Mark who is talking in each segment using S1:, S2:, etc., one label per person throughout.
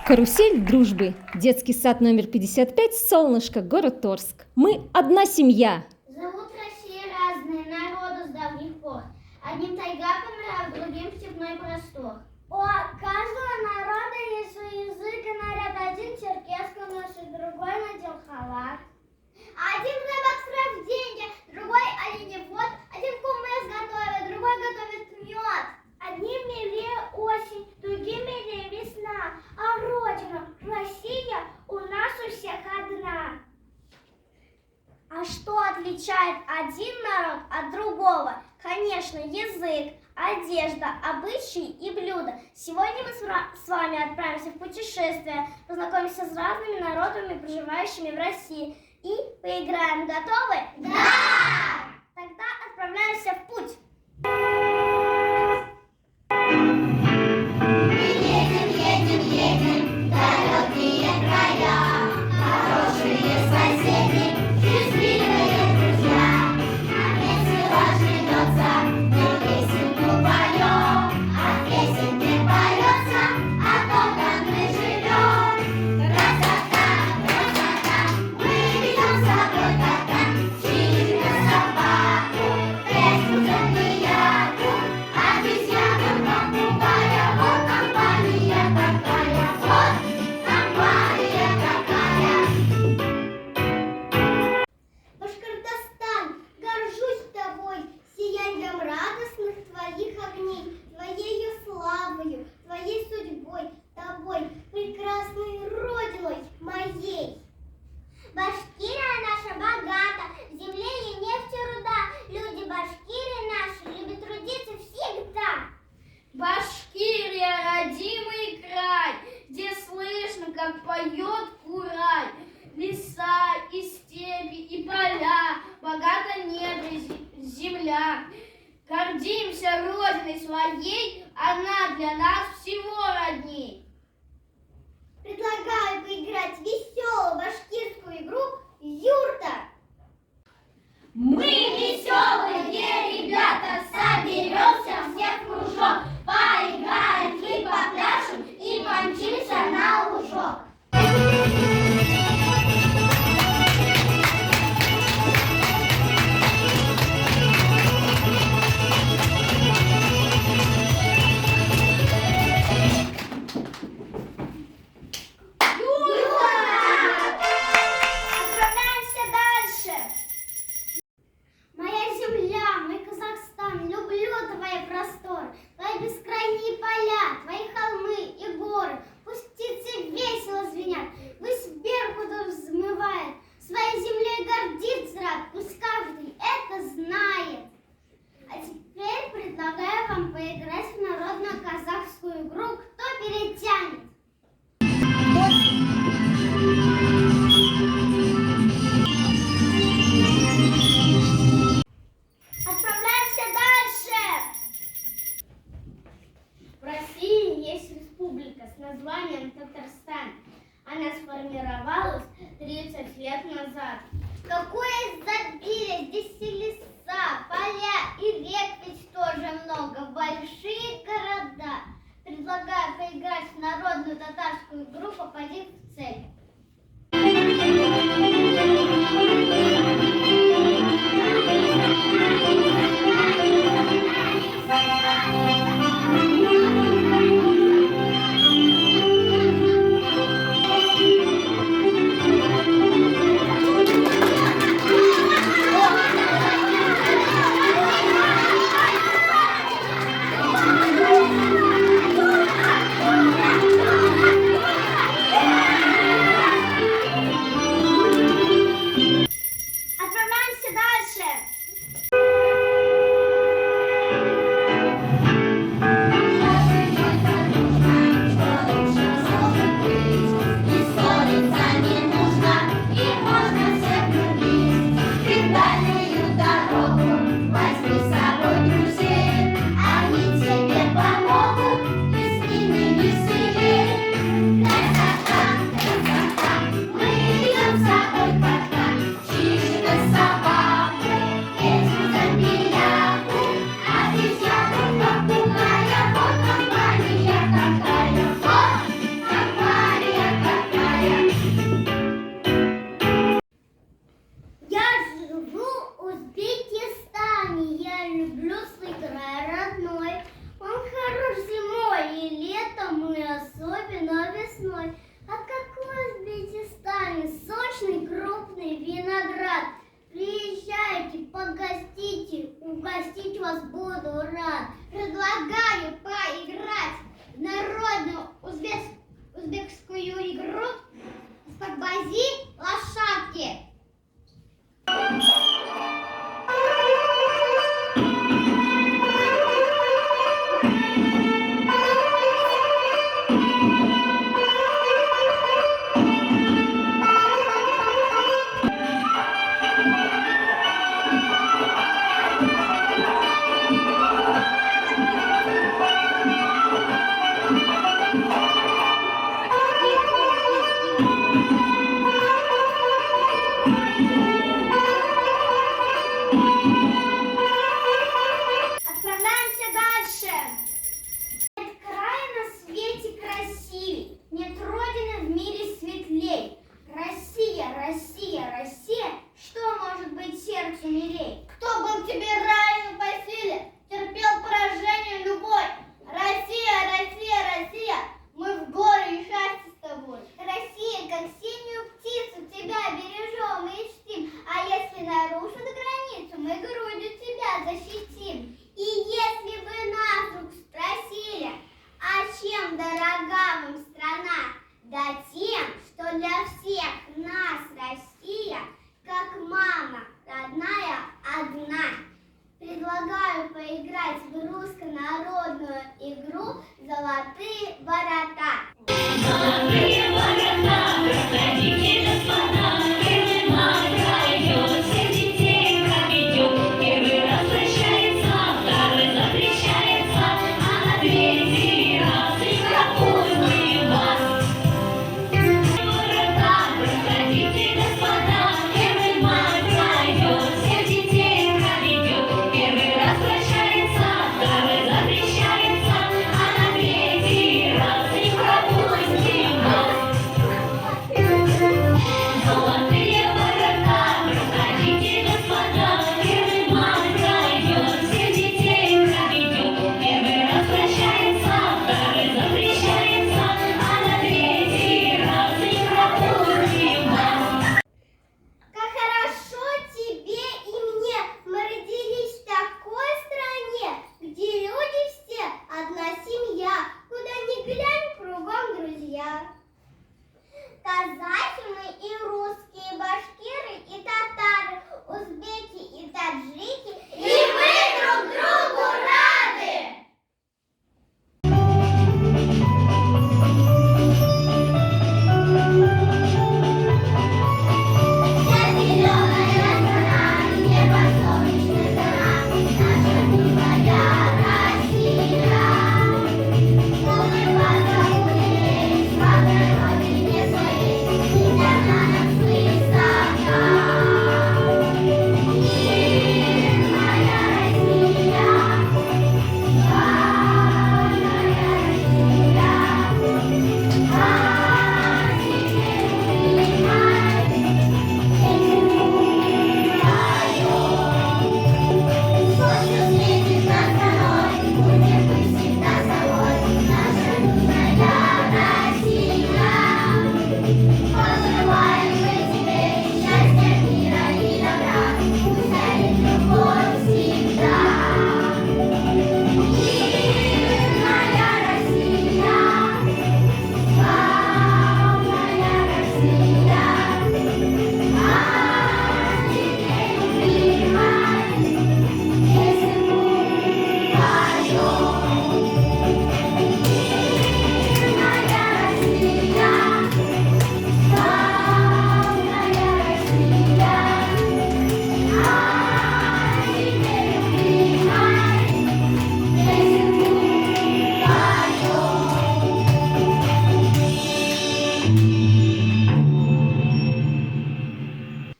S1: Карусель дружбы. Детский сад номер 55, Солнышко, город Торск. Мы одна семья.
S2: Зовут России разные народы с давних пор. Одним тайга помирают, другим степной простор. У каждого народа есть свой язык и наряд. Один черкеску носит, другой надел халат. Один рыбак срав деньги, другой оленевод. Один кумыс готовит, другой готовит мед. Одним милее осень, другим милее весна. А родина, Россия, у нас у всех одна. А что отличает один народ от другого? Конечно, язык, одежда, обычаи и блюда. Сегодня мы с вами отправимся в путешествие, познакомимся с разными народами, проживающими в России, и поиграем. Готовы? Да! Тогда отправляемся в путь. Едем, далекие края, хорошие соседи, счастливые друзья. А весело живется, мы песенку поем, а песенке поется о том, как мы живем. Красота, красота, мы ведем с собой кота, чью собаку, леску змеяку, обезьяну попугая. Вот компания какая, вот компания какая. Башкортостан, горжусь тобой, сиянием радостных твоих огней, твоею славою, твоей судьбой, тобой, прекрасной родиной моей. Башкирия наша богата, в земле и нефть руда, люди Башкирии наши любят трудиться всегда.
S3: Башкирия, родимый край, где слышно, как поет курай. Леса и степи и поля, богата недра земля. Гордимся родиной своей, она для нас всего родней.
S2: Предлагаю поиграть в веселую башкирскую игру «Юрта». Мы веселые ребята, соберемся все в кружок, поиграем и попляшем, и помчимся на лужок. Отправляемся дальше. Моя земля, мой Казахстан, люблю твои просторы, твои бескрайние поля, твои холмы и горы. Пусть птицы весело звенят, пусть беркуту взмывает, своей землей гордится рад, пусть каждый это знает. А теперь предлагаю вам поиграть в народную казахскую игру «Кто перетянет?». Отправляемся дальше. В России есть республика с названием Татарстан. Она сформировалась 30 лет назад. Какое изобилие! Здесь и леса, поля и рек ведь тоже много. Большие города. Предлагаю поиграть в народную татарскую игру «Попади в цель». Затем, что для всех нас Россия, как мама родная, одна. Предлагаю поиграть в русско-народную игру «Золотые ворота».
S4: Золотые ворота, проходите, господа, первый май пройдет, всех детей проведет. Первый раз прощается, второй запрещается, а на третий раз и пропустим вас. Ворота, проходите, господа, первый май пройдет, всех детей проведет. Первый раз прощается, второй запрещается, а на третий раз и пропустим вас. Золотые ворота, проходите, господа, первый май пройдет, всех детей проведет. Первый раз прощается, второй запрещается, а на третий раз и пропустим вас.
S2: Как хорошо тебе и мне, мы родились в такой стране, где люди все одна семья, куда ни глянь, кругом друзья. Казахи мы и русские, башкиры и татары, узбеки и таджики, и мы друг другу рады! Вся зеленая страна, небо солнечная гора, наша милая Россия. Улыбаться будем, славной родине своей, и для нас высока. Мирная Россия, славная Россия, а тебе любимая. Солнце светит над страной, будем мы всегда с тобой, наша милая Россия. Пожелаем мы тебе счастья, мира и добра, пусть царит любовь всегда. Мирная Россия, славная Россия, а тебе любимая.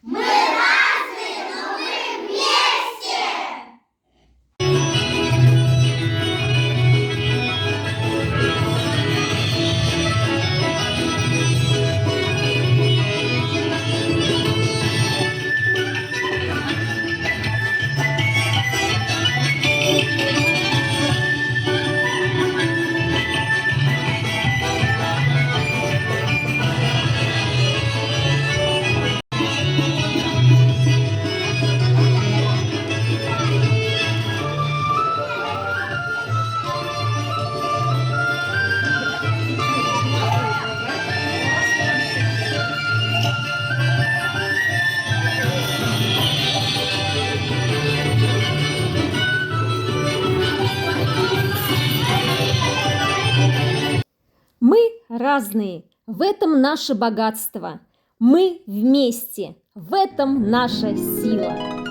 S2: Мы разные, но мы вместе!
S1: Мы разные, в этом наше богатство. Мы вместе, в этом наша сила.